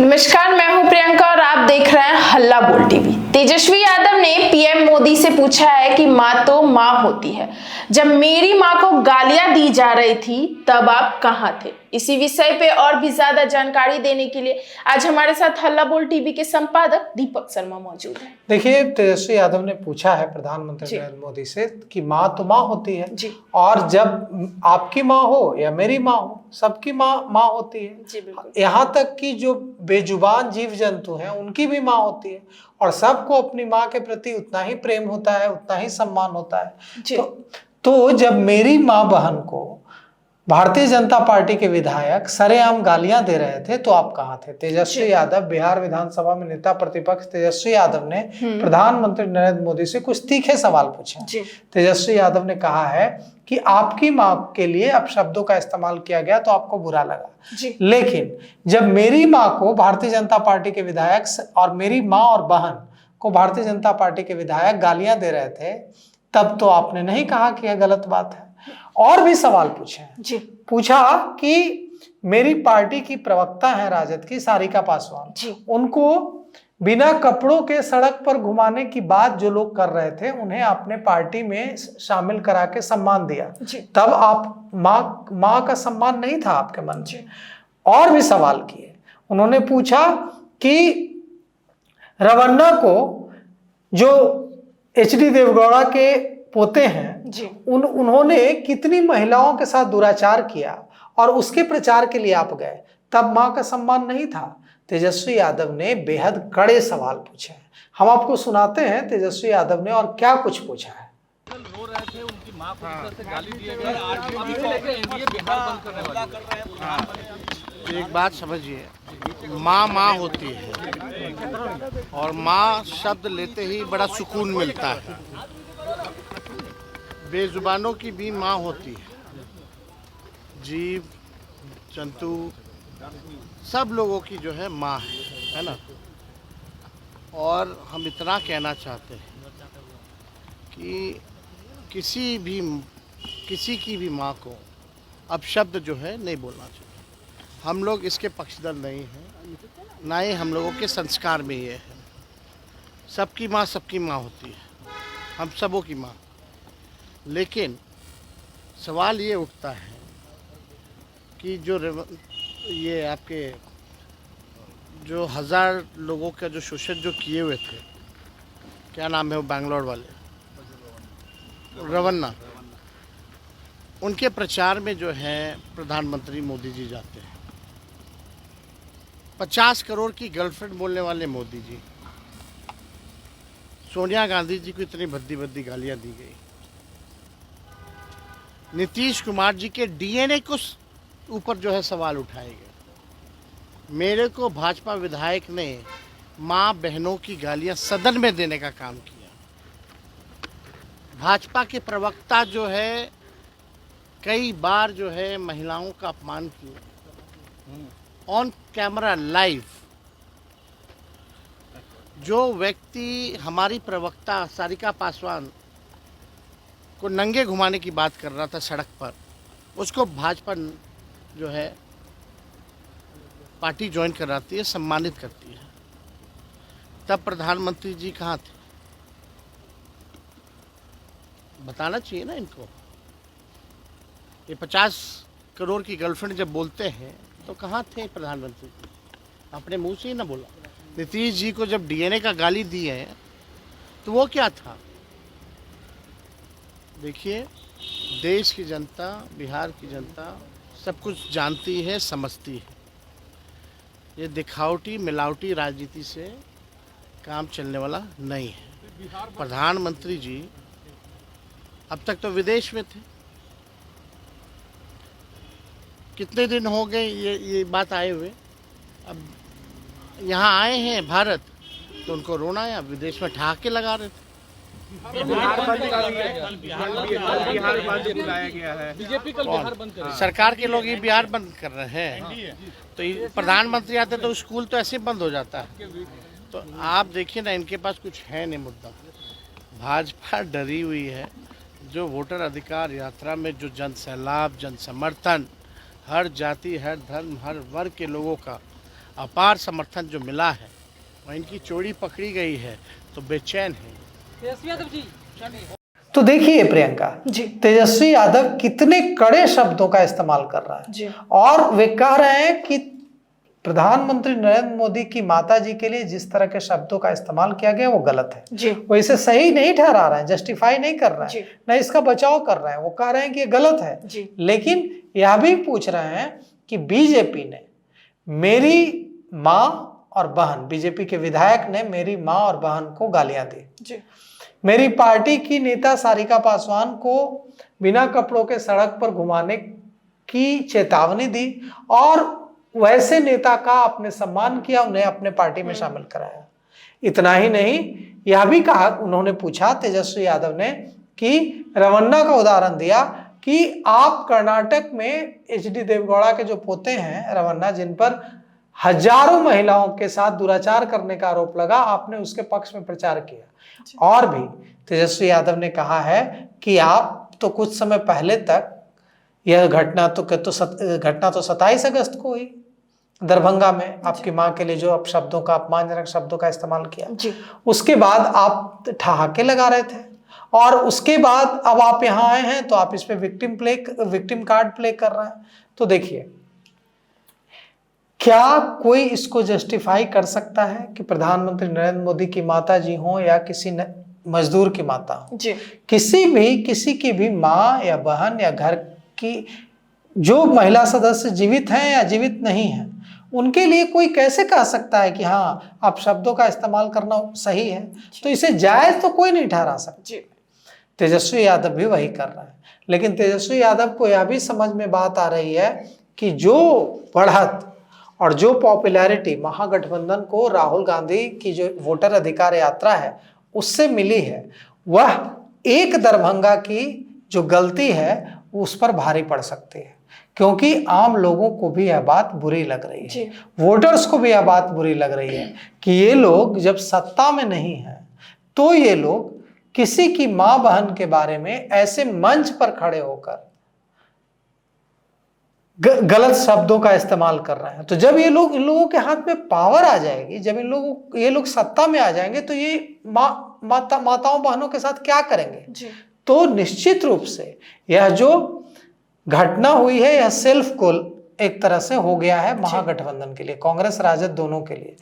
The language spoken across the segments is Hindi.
नमस्कार, मैं हूं प्रियंका और आप देख रहे हैं हल्ला बोल टीवी। तेजस्वी यादव ने पीएम मोदी से पूछा है कि माँ तो माँ होती है, जब मेरी माँ को गालियां दी जा रही थी तब आप कहाँ थे। इसी विषय पे और भी ज्यादा जानकारी देने के लिए आज हमारे साथ हल्ला बोल टीवी के संपादक दीपक शर्मा मौजूद हैं। देखिए, तेजस्वी यादव ने पूछा है प्रधानमंत्री नरेंद्र मोदी से कि माँ तो माँ होती है जी। और जब आपकी माँ हो या मेरी माँ हो, सबकी माँ माँ होती है। जी बिल्कुल। यहाँ तक कि जो बेजुबान जीव जंतु हैं उनकी भी माँ होती है और सबको अपनी माँ के प्रति उतना ही प्रेम होता है, उतना ही सम्मान होता है। जी। तो जब मेरी माँ बहन को भारतीय जनता पार्टी के विधायक सरेआम गालियां दे रहे थे तो आप कहाँ थे। तेजस्वी यादव, बिहार विधानसभा में नेता प्रतिपक्ष तेजस्वी यादव ने प्रधानमंत्री नरेंद्र मोदी से कुछ तीखे सवाल पूछे। तेजस्वी यादव ने कहा है कि आपकी माँ के लिए अपशब्दों का इस्तेमाल किया गया तो आपको बुरा लगा, लेकिन जब मेरी माँ को भारतीय जनता पार्टी के विधायक और मेरी माँ और बहन को भारतीय जनता पार्टी के विधायक गालियां दे रहे थे तब तो आपने नहीं कहा कि यह गलत बात है। और भी सवाल पूछे जी। पूछा कि मेरी पार्टी की प्रवक्ता है राजद की सारिका पासवान, उनको बिना कपड़ों के सड़क पर घुमाने की बात जो लोग कर रहे थे उन्हें आपने पार्टी में शामिल करा के सम्मान दिया, तब आप माँ का सम्मान नहीं था आपके मन में। और भी सवाल किए। उन्होंने पूछा कि रवन्ना को जो एचडी देवगौड़ा के पोते हैं उन्होंने कितनी महिलाओं के साथ दुराचार किया और उसके प्रचार के लिए आप गए, तब मां का सम्मान नहीं था। तेजस्वी यादव ने बेहद कड़े सवाल पूछे हैं। हम आपको सुनाते हैं तेजस्वी यादव ने और क्या कुछ पूछा है। रो रहे थे, उनकी मां को इस तरह से गाली दिए गए, अभी से लेकर एनडीए बिहार बंद करने वाली है। एक बात समझिए, माँ माँ होती है और माँ शब्द लेते ही बड़ा सुकून मिलता है। बेजुबानों की भी माँ होती है, जीव जंतु सब लोगों की जो है माँ है ना। और हम इतना कहना चाहते हैं कि किसी की भी माँ को अपशब्द जो है नहीं बोलना चाहिए। हम लोग इसके पक्षधर नहीं हैं, ना ही हम लोगों के संस्कार में ये है। सबकी माँ होती है, हम सबों की माँ। लेकिन सवाल ये उठता है कि जो ये आपके जो 1000 लोगों का जो शोषण जो किए हुए थे, क्या नाम है वो बैंगलोर वाले, रवन्ना, उनके प्रचार में जो है प्रधानमंत्री मोदी जी जाते हैं। 50 करोड़ की गर्लफ्रेंड बोलने वाले मोदी जी, सोनिया गांधी जी को इतनी भद्दी भद्दी गालियां दी गई। नीतीश कुमार जी के डीएनए को ऊपर जो है सवाल उठाए गए। मेरे को भाजपा विधायक ने माँ बहनों की गालियां सदन में देने का काम किया। भाजपा के प्रवक्ता जो है कई बार जो है महिलाओं का अपमान किया ऑन कैमरा लाइव। जो व्यक्ति हमारी प्रवक्ता सारिका पासवान को नंगे घुमाने की बात कर रहा था सड़क पर, उसको भाजपा जो है पार्टी ज्वाइन कराती है, सम्मानित करती है। तब प्रधानमंत्री जी कहाँ थे? बताना चाहिए ना इनको। ये 50 करोड़ की गर्लफ्रेंड जब बोलते हैं तो कहाँ थे प्रधानमंत्री जी? अपने मुंह से ही ना बोला। नीतीश जी को जब डीएनए का गाली दी है तो वो क्या था? देखिए, देश की जनता, बिहार की जनता सब कुछ जानती है, समझती है। ये दिखावटी मिलावटी राजनीति से काम चलने वाला नहीं है। प्रधानमंत्री जी अब तक तो विदेश में थे, कितने दिन हो गए ये बात आए हुए। अब यहाँ आए हैं भारत तो उनको रोना है, अब विदेश में ठहाके लगा रहे थे। बिहार बंद बुलाया गया है, बीजेपी कल बिहार बंद कर, सरकार के लोग ही बिहार बंद कर रहे हैं। तो प्रधानमंत्री आते तो स्कूल तो ऐसे बंद हो जाता है। तो आप देखिए ना, इनके पास कुछ है नहीं मुद्दा। भाजपा डरी हुई है। जो वोटर अधिकार यात्रा में जो जन सैलाब, जन समर्थन, हर जाति, हर धर्म, हर वर्ग के लोगों का अपार समर्थन जो मिला है और इनकी चोरी पकड़ी गई है तो बेचैन है। तो देखिए प्रियंका जी। तेजस्वी यादव कितने कड़े शब्दों का इस्तेमाल कर रहा है जी। और वे कह रहे हैं कि प्रधानमंत्री नरेंद्र मोदी की माता जी के लिए जिस तरह के शब्दों का इस्तेमाल किया गया वो गलत है। जी। वो इसे सही नहीं ठहरा रहे हैं, जस्टिफाई नहीं कर रहे जी। हैं, न इसका बचाव कर रहे हैं। वो कह रहे हैं कि ये गलत है। जी। लेकिन यह भी पूछ रहे हैं कि बीजेपी ने मेरी माँ और बहन, बीजेपी के विधायक ने मेरी माँ और बहन को गालियां दी, जी। मेरी पार्टी की नेता सारिका पासवान को बिना कपड़ों के सड़क पर घुमाने की चेतावनी दी और वैसे नेता का आपने सम्मान किया, उन्हें अपने पार्टी में शामिल कराया। इतना ही नहीं, यह भी कहा, उन्होंने पूछा तेजस्वी यादव ने कि रमन्ना का उदाहरण दिया कि आप कर्नाटक में एचडी देवगौड़ा के जो पोते हैं रमन्ना, जिन पर हजारों महिलाओं के साथ दुराचार करने का आरोप लगा, आपने उसके पक्ष में प्रचार किया। और भी तेजस्वी यादव ने कहा है कि आप तो कुछ समय पहले तक, यह घटना तो 27 अगस्त को हुई दरभंगा में, आपकी मां के लिए जो अपशब्दों का, अपमानजनक शब्दों का इस्तेमाल किया। जी। उसके बाद आप ठहाके लगा रहे थे और उसके बाद अब आप यहाँ आए हैं तो आप इस पे विक्टिम कार्ड प्ले कर रहे हैं। तो देखिए, क्या कोई इसको जस्टिफाई कर सकता है कि प्रधानमंत्री नरेंद्र मोदी की माता जी हो या किसी मजदूर की माता हो, जी। किसी की भी माँ या बहन या घर की जो महिला सदस्य जीवित हैं या जीवित नहीं हैं, उनके लिए कोई कैसे कह सकता है कि हाँ आप शब्दों का इस्तेमाल करना सही है? तो इसे जायज तो कोई नहीं ठहरा सकता। जी। तेजस्वी यादव भी वही कर रहा है। लेकिन तेजस्वी यादव को यह भी समझ में बात आ रही है कि जो बढ़त और जो पॉपुलैरिटी महागठबंधन को राहुल गांधी की जो वोटर अधिकार यात्रा है उससे मिली है, वह एक दरभंगा की जो गलती है उस पर भारी पड़ सकती है, क्योंकि आम लोगों को भी यह बात बुरी लग रही है, वोटर्स को भी यह बात बुरी लग रही है कि ये लोग जब सत्ता में नहीं है तो ये लोग किसी की मां बहन के बारे में ऐसे मंच पर खड़े होकर गलत शब्दों का इस्तेमाल कर रहे हैं। तो जब इन लोगों के हाथ में पावर आ जाएगी, जब ये लोग सत्ता में आ जाएंगे तो ये माताओं बहनों के साथ क्या करेंगे? जी। तो निश्चित रूप से यह जो घटना हुई है यह सेल्फ गोल एक तरह से हो गया है महागठबंधन के लिए, कांग्रेस राजद दोनों के लिए।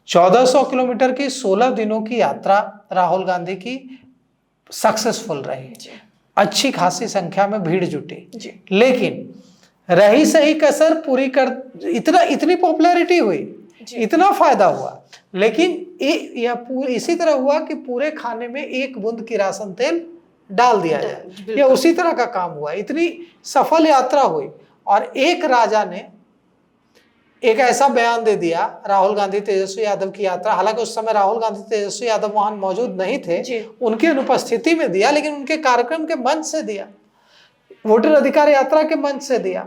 1400 किलोमीटर की 16 दिनों की यात्रा राहुल गांधी की सक्सेसफुल रही, अच्छी खासी संख्या में भीड़ जुटी, लेकिन रही सही कसर पूरी कर, इतनी पॉपुलैरिटी हुई, इतना फायदा हुआ, लेकिन यह इसी तरह हुआ कि पूरे खाने में एक बूंद किरासन तेल डाल दिया जाए, यह उसी तरह का काम हुआ। इतनी सफल यात्रा हुई और एक राजा ने एक ऐसा बयान दे दिया राहुल गांधी तेजस्वी यादव की यात्रा, हालांकि उस समय राहुल गांधी तेजस्वी यादव वहां मौजूद नहीं थे, उनकी अनुपस्थिति में दिया, लेकिन उनके कार्यक्रम के मंच से दिया, वोटर अधिकार यात्रा के मंच से दिया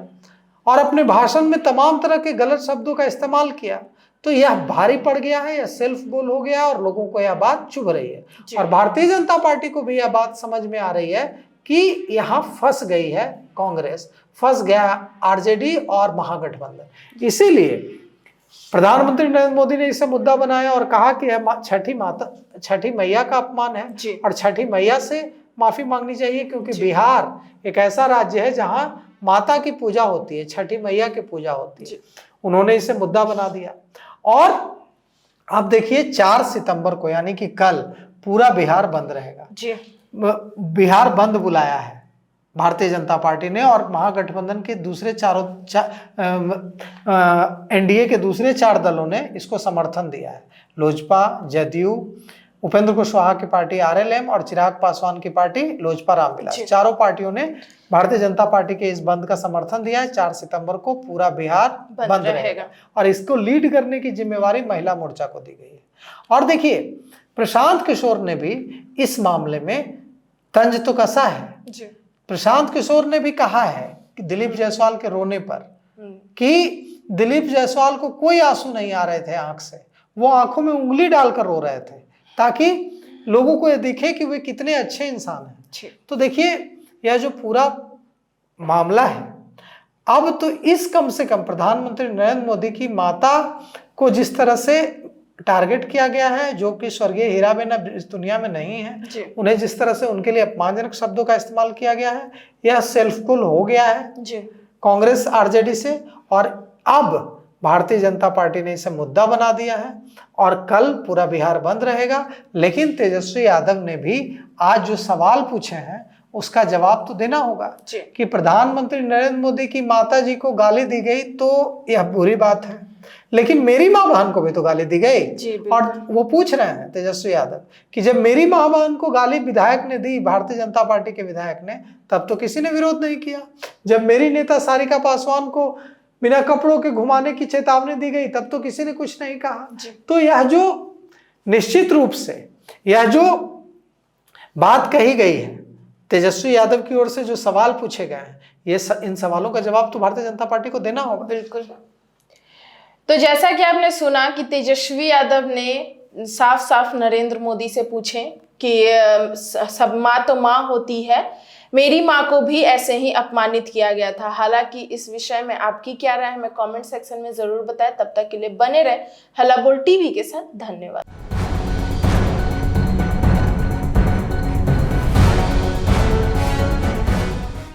और अपने भाषण में तमाम तरह के गलत शब्दों का इस्तेमाल किया। तो यह भारी पड़ गया है, यह सेल्फ गोल हो गया और लोगों को यह बात चुभ रही है और भारतीय जनता पार्टी को भी यह बात समझ में आ रही है कि यहाँ फंस गई है कांग्रेस, फंस गया आरजेडी और महागठबंधन। इसीलिए प्रधानमंत्री नरेंद्र मोदी ने इसे मुद्दा बनाया और कहा कि यह छठी मैया का अपमान है और छठी मैया से माफी मांगनी चाहिए, क्योंकि बिहार एक ऐसा राज्य है जहां माता की पूजा होती है, छठी मैया की पूजा होती है। उन्होंने इसे मुद्दा बना दिया और अब देखिए 4 सितंबर को यानी कि कल पूरा बिहार बंद रहेगा। बिहार बंद बुलाया है भारतीय जनता पार्टी ने और महागठबंधन के दूसरे एनडीए के दूसरे 4 दलों ने इसको समर्थन दिया है। लोजपा, जदयू, उपेंद्र कुशवाहा की पार्टी आरएलएम और चिराग पासवान की पार्टी लोजपा रामविलास, चारों पार्टियों ने भारतीय जनता पार्टी के इस बंद का समर्थन दिया है। 4 सितंबर को पूरा बिहार बंद रहेगा और इसको लीड करने की जिम्मेवारी महिला मोर्चा को दी गई है। और देखिए प्रशांत किशोर ने भी इस मामले में तंज तो कसा है। प्रशांत किशोर ने भी कहा है कि दिलीप जायसवाल के रोने पर कि दिलीप जायसवाल को कोई आंसू नहीं आ रहे थे आंख से, वो आंखों में उंगली डालकर रो रहे थे ताकि लोगों को ये दिखे कि वे कितने अच्छे इंसान हैं। तो देखिए यह जो पूरा मामला है, अब तो इस कम से कम प्रधानमंत्री नरेंद्र मोदी की माता को जिस तरह से टारगेट किया गया है, जो कि स्वर्गीय हीराबेन अब इस दुनिया में नहीं है, उन्हें जिस तरह से उनके लिए अपमानजनक शब्दों का इस्तेमाल किया गया है, यह सेल्फफुल हो गया है कांग्रेस आरजेडी से। और अब भारतीय जनता पार्टी ने इसे मुद्दा बना दिया है और कल पूरा बिहार बंद रहेगा। लेकिन तेजस्वी यादव ने भी आज जो सवाल पूछे हैं उसका जवाब तो देना होगा कि प्रधानमंत्री नरेंद्र मोदी की माता जी को गाली दी गई तो यह बुरी बात है, लेकिन मेरी माँ बहन को भी तो गाली दी गई। और वो पूछ रहे हैं तेजस्वी यादव कि जब मेरी माँ बहन को गाली विधायक ने दी, भारतीय जनता पार्टी के विधायक ने, तब तो किसी ने विरोध नहीं किया। जब मेरी नेता सारिका पासवान को बिना कपड़ों के घुमाने की चेतावनी दी गई, तब तो किसी ने कुछ नहीं कहा। तो यह जो निश्चित रूप से यह जो बात कही गई है तेजस्वी यादव की ओर से, जो सवाल पूछे गए हैं, ये इन सवालों का जवाब तो भारतीय जनता पार्टी को देना होगा। बिल्कुल। तो जैसा कि आपने सुना कि तेजस्वी यादव ने साफ साफ नरेंद्र मोदी से पूछे कि सब माँ तो माँ होती है, मेरी माँ को भी ऐसे ही अपमानित किया गया था। हालांकि इस विषय में आपकी क्या राय है, हमें कमेंट सेक्शन में जरूर बताएं। तब तक के लिए बने रहे हल्ला बोल टीवी के साथ। धन्यवाद।